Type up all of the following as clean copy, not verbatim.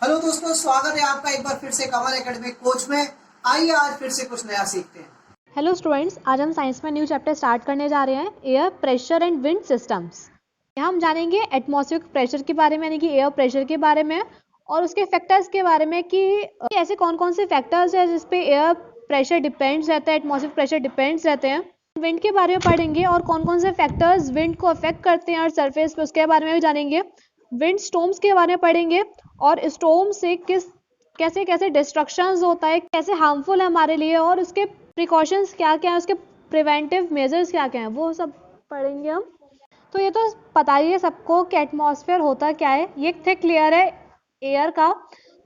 Hello दोस्तों, स्वागत है आपका एक बार फिर से कमल एकेडमिक कोच में। आइए आज फिर से कुछ नया सीखते हैं। हेलो स्टूडेंट्स, आज हम साइंस में न्यू चैप्टर स्टार्ट करने जा रहे हैं, air pressure and wind systems. यहाँ हम जानेंगे एटमॉस्फेरिक प्रेशर के बारे में, यानी कि एयर प्रेशर के बारे में, और उसके फैक्टर्स के बारे में कि ऐसे कौन कौन से फैक्टर्स हैं जिस पे एयर प्रेशर डिपेंड्स रहता है, एटमॉस्फेरिक प्रेशर डिपेंड्स रहते हैं। विंड के बारे में पढ़ेंगे और कौन कौन से फैक्टर्स विंड को अफेक्ट करते हैं और सरफेस पे, उसके बारे में भी जानेंगे। विंड स्टॉर्म्स के बारे में पढ़ेंगे और स्टॉर्म से कैसे कैसे डिस्ट्रक्शंस होता है, कैसे हार्मफुल है हमारे लिए, और उसके प्रिकॉशंस क्या क्या है, उसके प्रिवेंटिव मेजर्स क्या क्या हैं, वो सब पढ़ेंगे हम। तो ये तो पता ही है सबको कि एटमॉस्फेयर होता क्या है। ये एक थिक लेयर है एयर का,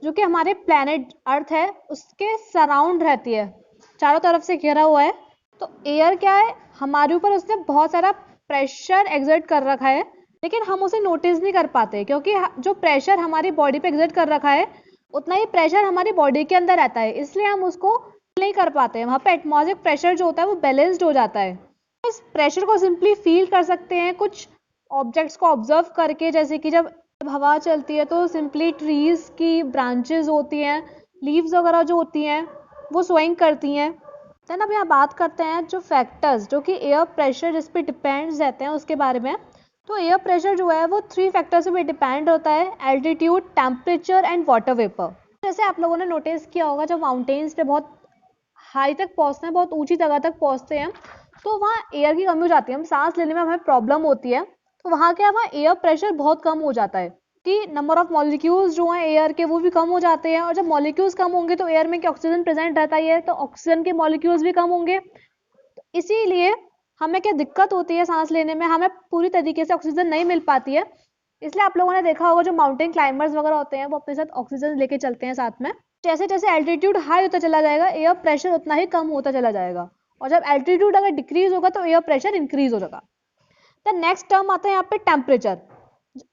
जो कि हमारे प्लैनेट अर्थ है उसके सराउंड रहती है, चारों तरफ से घेरा हुआ है। तो एयर क्या है, हमारे ऊपर उसने बहुत सारा प्रेशर एग्जर्ट कर रखा है, लेकिन हम उसे नोटिस नहीं कर पाते, क्योंकि जो प्रेशर हमारी बॉडी पे एग्जर्ट कर रखा है उतना ही प्रेशर हमारी बॉडी के अंदर रहता है, इसलिए हम उसको नहीं कर पाते हैं। वहाँ पे एटमॉस्फेरिक प्रेशर जो होता है वो बैलेंस्ड हो जाता है। इस प्रेशर को सिंपली फील कर सकते हैं कुछ ऑब्जेक्ट्स को ऑब्जर्व करके, जैसे कि जब हवा चलती है तो सिंपली ट्रीज की ब्रांचेस होती हैं, लीव्स वगैरह जो होती हैं वो स्वेइंग करती हैं। देन अब यहाँ बात करते हैं जो फैक्टर्स जो कि एयर प्रेशर जिस पे डिपेंड्स रहते हैं उसके बारे में। तो एयर प्रेशर जो है वो 3 फैक्टर्स पे डिपेंड होता है: altitude, temperature and water vapour. जैसे आप लोगों ने नोटिस किया होगा, जब माउंटेन्स पे बहुत हाई तक पहुंचते हैं, बहुत ऊंची जगह तक पहुंचते हैं, तो वहाँ एयर की कमी हो जाती है, हम सांस लेने में हमें प्रॉब्लम होती है। तो वहाँ क्या, वहाँ एयर प्रेशर बहुत कम हो जाता है कि नंबर ऑफ मॉलिक्यूल्स जो हैं एयर के वो भी कम हो जाते हैं, और जब मॉलिक्यूल्स कम होंगे तो एयर में क्या ऑक्सीजन प्रेजेंट रहता ही है, तो ऑक्सीजन के मॉलिक्यूल्स भी कम होंगे। तो इसीलिए हमें क्या दिक्कत होती है सांस लेने में, हमें पूरी तरीके से ऑक्सीजन नहीं मिल पाती है। इसलिए आप लोगों ने देखा होगा जो माउंटेन क्लाइंबर्स वगैरह होते हैं वो अपने साथ ऑक्सीजन लेके चलते हैं साथ में। जैसे जैसे एल्टीट्यूड हाई होता चला जाएगा एयर प्रेशर उतना ही कम होता चला जाएगा, और जब एल्टीट्यूड अगर डिक्रीज होगा तो एयर प्रेशर इंक्रीज हो जाएगा। द नेक्स्ट टर्म आता है यहाँ पे टेम्परेचर।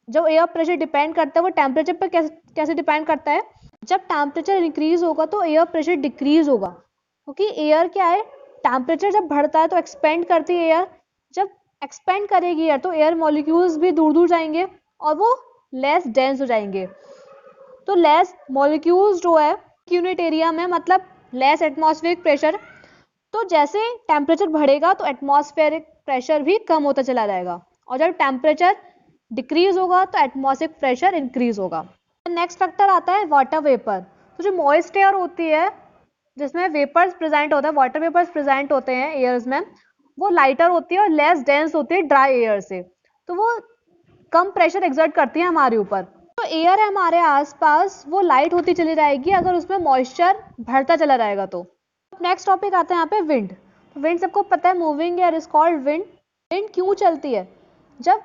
जो एयर प्रेशर डिपेंड करता है वो टेम्परेचर पर कैसे डिपेंड करता है। जब टेम्परेचर इंक्रीज होगा तो एयर प्रेशर डिक्रीज होगा, क्योंकि एयर क्या है, टेम्परेचर जब बढ़ता है तो एक्सपेंड करती है एयर, जब एक्सपेंड करेगी एयर तो एयर मॉलिक्यूल्स भी दूर दूर जाएंगे और वो लेस डेंस हो जाएंगे। तो लेस मॉलिक्यूल्स जो है यूनिट एरिया में, मतलब लेस एटमॉस्फेरिक प्रेशर। तो जैसे टेम्परेचर बढ़ेगा तो एटमॉस्फेरिक प्रेशर भी कम होता चला जाएगा, और जब टेम्परेचर डिक्रीज होगा तो एटमॉस्फेरिक प्रेशर इंक्रीज होगा। नेक्स्ट फैक्टर आता है वाटर वेपर। तो जो मॉइस्ट एयर होती है जिसमें वेपर्स प्रेजेंट होता है, वाटर वेपर्स प्रेजेंट होते हैं एयर्स में, वो लाइटर होती है और लेस डेंस होती है ड्राई एयर से, तो वो कम प्रेशर एक्सर्ट करती है हमारे ऊपर। तो एयर है हमारे आसपास वो लाइट होती चली जाएगी अगर उसमें मॉइस्चर बढ़ता चला जाएगा। तो नेक्स्ट टॉपिक आता है यहाँ पे विंड। विंड सबको पता है, moving air is called wind. Wind क्यों चलती है, जब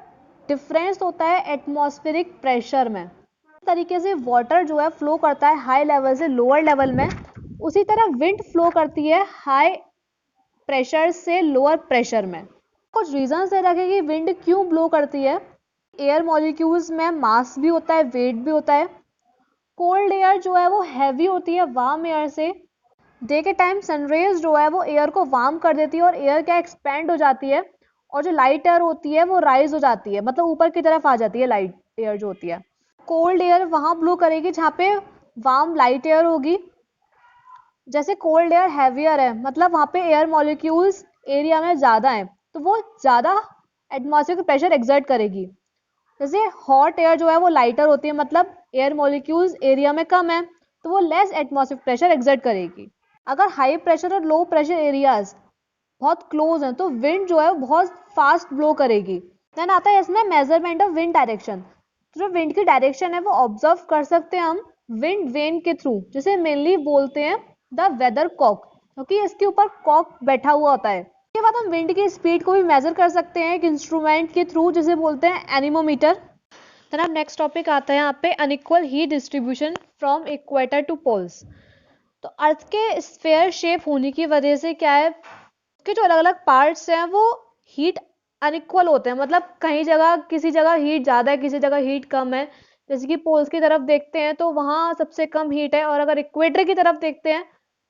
डिफरेंस होता है एटमॉस्फेरिक प्रेशर में। इस तरीके से वाटर जो है फ्लो करता है हाई लेवल से लोअर लेवल में, उसी तरह विंड फ्लो करती है हाई प्रेशर से लोअर प्रेशर में। कुछ रीजंस दे रखे कि विंड क्यों ब्लो करती है। एयर मॉलिक्यूल्स में मास भी होता है, वेट भी होता है। कोल्ड एयर जो है वो हैवी होती है वार्म एयर से। डे के टाइम सनरेज जो है वो एयर को वार्म कर देती है और एयर क्या एक्सपेंड हो जाती है, और जो लाइट एयर होती है वो राइज हो जाती है, मतलब ऊपर की तरफ आ जाती है लाइट एयर जो होती है। कोल्ड एयर वहाँ ब्लो करेगी जहाँ पे वार्म लाइट एयर होगी। जैसे कोल्ड एयर हैवियर है, मतलब वहाँ पे एयर मॉलिक्यूल्स एरिया में ज़्यादा है, तो वो ज़्यादा एटमॉस्फेरिक प्रेशर एक्सर्ट करेगी। जैसे हॉट एयर जो है वो लाइटर होती है, मतलब एयर मॉलिक्यूल्स एरिया में कम है, तो वो लेस एटमॉस्फेरिक प्रेशर एक्सर्ट करेगी। अगर हाई प्रेशर और लो प्रेशर एरियाज बहुत क्लोज हैं तो विंड जो है वो बहुत फास्ट ब्लो करेगी। देन आता है इसमें मेजरमेंट ऑफ विंड डायरेक्शन। जो विंड की डायरेक्शन है वो ऑब्जर्व कर सकते हैं हम विंड वेन के थ्रू, जिसे मेनली बोलते हैं द वेदर कॉक, क्योंकि इसके ऊपर कॉक बैठा हुआ होता है। इसके बाद हम विंड की स्पीड को भी मेजर कर सकते हैं एक इंस्ट्रूमेंट के थ्रू, जिसे बोलते हैं एनीमोमीटर। देन अब नेक्स्ट टॉपिक आता है यहाँ पे unequal heat distribution from equator to poles. तो अर्थ के स्फेयर शेप होने की वजह से क्या है, उसके जो अलग अलग पार्ट्स हैं वो हीट अनइक्वल होते हैं, मतलब कहीं जगह किसी जगह हीट ज़्यादा है, किसी जगह हीट कम है। जैसे कि पोल्स की तरफ देखते हैं तो वहाँ सबसे कम हीट है, और अगर इक्वेटर की तरफ देखते हैं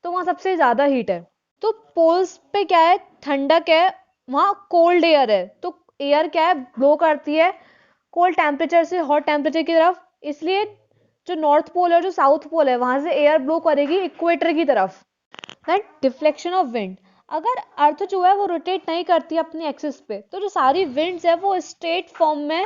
तो वहाँ सबसे ज़्यादा हीट है। तो पोल्स पे क्या है, ठंडक है, वहाँ कोल्ड एयर है, तो एयर क्या है ब्लो करती है कोल्ड टेम्परेचर से हॉट टेम्परेचर की तरफ, इसलिए जो नॉर्थ पोल है, जो साउथ पोल है, वहां से एयर ब्लो करेगी इक्वेटर की तरफ। दैट डिफ्लेक्शन ऑफ विंड, अगर अर्थ जो है वो रोटेट नहीं करती अपनी एक्सिस पे, तो जो सारी विंड्स है वो स्ट्रेट फॉर्म में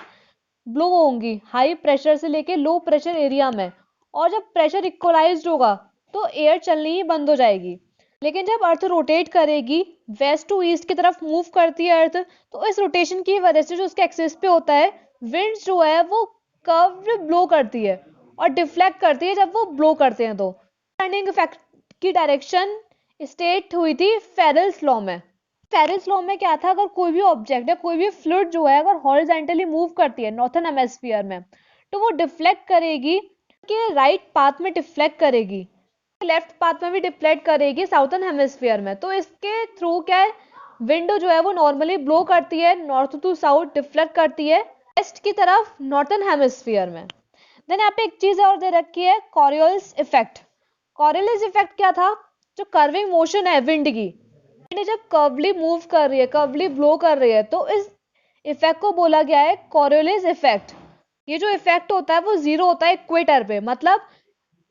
ब्लो होंगी हाई प्रेशर से लेके लो प्रेशर एरिया में, और जब प्रेशर इक्वलाइज्ड होगा तो एयर चलनी ही बंद हो जाएगी। लेकिन जब अर्थ रोटेट करेगी, वेस्ट टू ईस्ट की तरफ मूव करती है अर्थ, तो इस रोटेशन की वजह से जो उसके एक्सिस पे होता है, विंड्स जो है वो कर्व ब्लो करती है और डिफ्लेक्ट करती है जब वो ब्लो करते हैं। तो टर्निंग इफेक्ट की डायरेक्शन स्टेट हुई थी फेरेल्स लॉ में। फेरेल्स लॉ में क्या था, अगर कोई भी ऑब्जेक्ट है, कोई भी फ्लूइड जो है, अगर हॉरिजॉन्टली मूव करती है नॉर्थन हेमिस्फीयर में, तो वो डिफ्लेक्ट करेगी कि राइट पाथ में डिफ्लेक्ट करेगी, लेफ्ट पाथ में भी डिफ्लेक्ट करेगी साउथर्न हेमिस्फीयर में। तो इसके थ्रू क्या है, विंडो जो है वो नॉर्मली ब्लो करती है नॉर्थ टू साउथ, डिफ्लेक्ट करती है वेस्ट की तरफ नॉर्थन हेमिस्फीयर में। देन यहाँ पे एक चीज और दे रखी है, कॉरियोलिस इफेक्ट। कॉरियोलिस इफेक्ट क्या था, जो कर्विंग मोशन है विंड की, विंड जब कर्वली मूव कर रही है, कर्वली ब्लो कर रही है, तो इस इफेक्ट को बोला गया है कॉरियोलिस इफेक्ट। ये जो इफेक्ट होता है वो जीरो होता है इक्वेटर पे, मतलब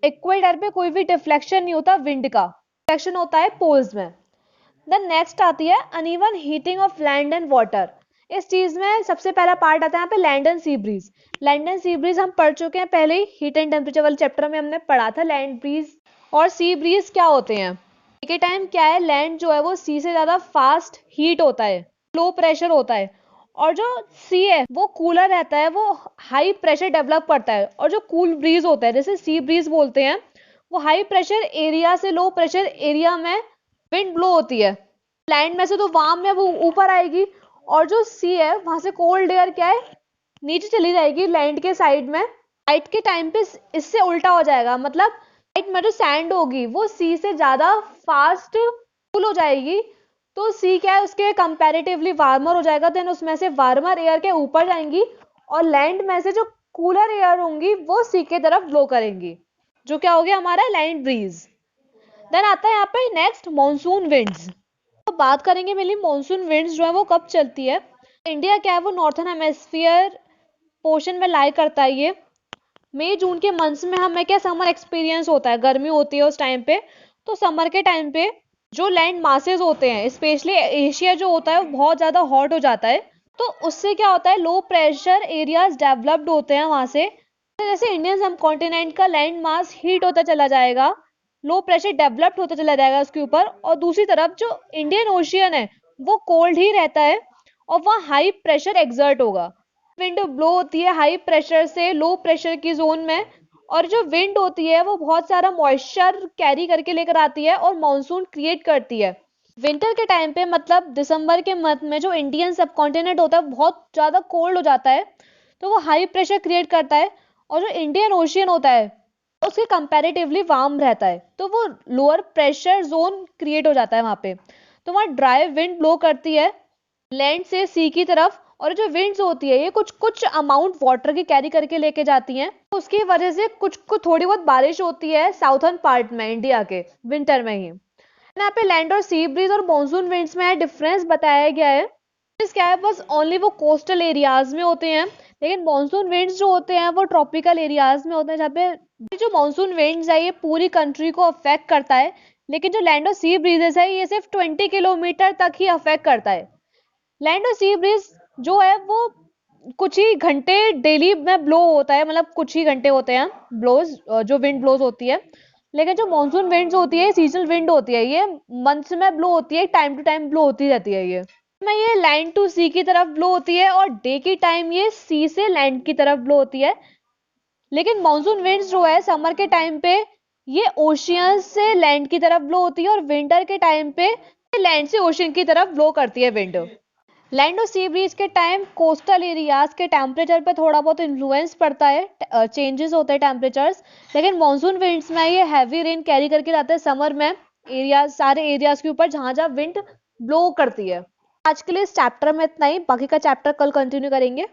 इक्वेटर पे कोई भी डिफ्लेक्शन नहीं होता विंड का, डिफ्लेक्शन होता है पोल्स में। देन नेक्स्ट आती है uneven heating of land and water. इस चीज में सबसे पहला पार्ट आता है यहाँ पे land and sea breeze. Land and sea breeze हम पढ़ चुके हैं पहले ही, हीट एंड टेम्परेचर वाले चैप्टर में हमने पढ़ा था लैंड ब्रीज और सी ब्रीज क्या होते हैं। के टाइम क्या है, लैंड जो है वो सी से ज्यादा फास्ट हीट होता है, लो प्रेशर होता है, और जो सी है वो कूलर रहता है, वो हाई प्रेशर डेवलप करता है। और जो कूल ब्रीज होता है, जैसे सी ब्रीज बोलते हैं, वो हाई प्रेशर एरिया से लो प्रेशर एरिया में विंड ब्लो होती है। लैंड में से तो वार्म है वो ऊपर आएगी, और जो सी है वहां से कोल्ड एयर क्या है नीचे चली जाएगी लैंड के साइड में। नाइट के टाइम पे इससे उल्टा हो जाएगा, मतलब नाइट में जो सैंड होगी वो सी से ज्यादा फास्ट कूल हो जाएगी, तो सी क्या है उसके कंपैरेटिवली वार्मर हो जाएगा। देन उसमें से वार्मर एयर के ऊपर जाएंगी, और लैंड में से जो कूलर एयर होंगी वो सी के तरफ ब्लो करेंगी, जो क्या हो गया हमारा लैंड ब्रीज। देन आता है यहाँ पे नेक्स्ट मॉनसून विंड्स। तो बात करेंगे मेनली मॉनसून विंड्स जो है वो कब चलती है। इंडिया क्या है वो नॉर्थन हेमिस्फीयर पोर्शन में लाई करता है। ये मई जून के मंथ्स में हमें क्या समर एक्सपीरियंस होता है, गर्मी होती है उस टाइम पे। तो समर के टाइम पे जो लैंड मासेस होते हैं, स्पेशली एशिया जो होता है वो बहुत ज्यादा हॉट हो जाता है, तो उससे क्या होता है लो प्रेशर एरियाज डेवलप्ड होते हैं वहां से। जैसे इंडियन सब कॉन्टिनेंट का लैंड मास हीट होता चला जाएगा, लो प्रेशर डेवलप्ड होता चला जाएगा उसके ऊपर, और दूसरी तरफ जो इंडियन ओशियन है वो कोल्ड ही रहता है और वहाँ हाई प्रेशर एक्सर्ट होगा। विंड ब्लो होती है हाई प्रेशर से लो प्रेशर की जोन में, और जो विंड होती है वो बहुत सारा मॉइस्चर कैरी करके लेकर आती है और मानसून क्रिएट करती है। विंटर के टाइम पे मतलब दिसंबर के मंथ में जो इंडियन सब कॉन्टिनेंट होता है बहुत ज्यादा कोल्ड हो जाता है, तो वो हाई प्रेशर क्रिएट करता है, और जो इंडियन ओशियन होता है उसके कंपैरेटिवली वार्म रहता है, तो वो लोअर प्रेशर जोन क्रिएट हो जाता है वहां पे। तो वहाँ ड्राई विंड ब्लो करती है लैंड से सी की तरफ, और जो विंड्स होती है ये कुछ अमाउंट वाटर की कैरी करके लेके जाती हैं, तो उसकी वजह से कुछ थोड़ी बहुत बारिश होती है साउथर्न पार्ट में इंडिया के विंटर में ही। यहाँ पे लैंड और सी ब्रीज और मॉनसून विंड्स में डिफरेंस बताया गया है। क्या है बस ओनली वो कोस्टल एरियाज में होते हैं, लेकिन मॉनसून विंड्स जो होते हैं वो ट्रॉपिकल एरियाज में होते हैं, जहाँ पे जो मॉनसून विंड्स है ये पूरी कंट्री को अफेक्ट करता है, लेकिन जो लैंड और सी ब्रीजेस है ये सिर्फ 20 किलोमीटर तक ही अफेक्ट करता है। लैंड और सी ब्रीज जो है वो कुछ ही घंटे डेली में ब्लो होता है, मतलब कुछ ही घंटे होते हैं ब्लोज, जो विंड ब्लोज होती है। लेकिन जो मॉनसून विंड्स होती है सीजनल विंड होती है, ये मंथ्स में ब्लो होती है, टाइम टू टाइम ब्लो होती रहती है। ये लैंड टू सी की तरफ ब्लो होती है, और डे की टाइम ये सी से लैंड की तरफ ब्लो होती है। लेकिन मॉनसून विंड्स जो है समर के टाइम पे ये ओशियन से लैंड की तरफ ब्लो होती है, और विंटर के टाइम पे लैंड से ओशियन की तरफ ब्लो करती है विंड। लैंड और सी ब्रीज के टाइम कोस्टल एरियाज के टेम्परेचर पे थोड़ा बहुत इन्फ्लुएंस पड़ता है, चेंजेस होते हैं टेम्परेचर्स। लेकिन मॉनसून विंड्स में ये हैवी रेन कैरी करके लाते हैं समर में एरियाज, सारे एरियाज के ऊपर जहां जहां विंड ब्लो करती है। आज के लिए इस चैप्टर में इतना ही, बाकी का चैप्टर कल कंटिन्यू करेंगे।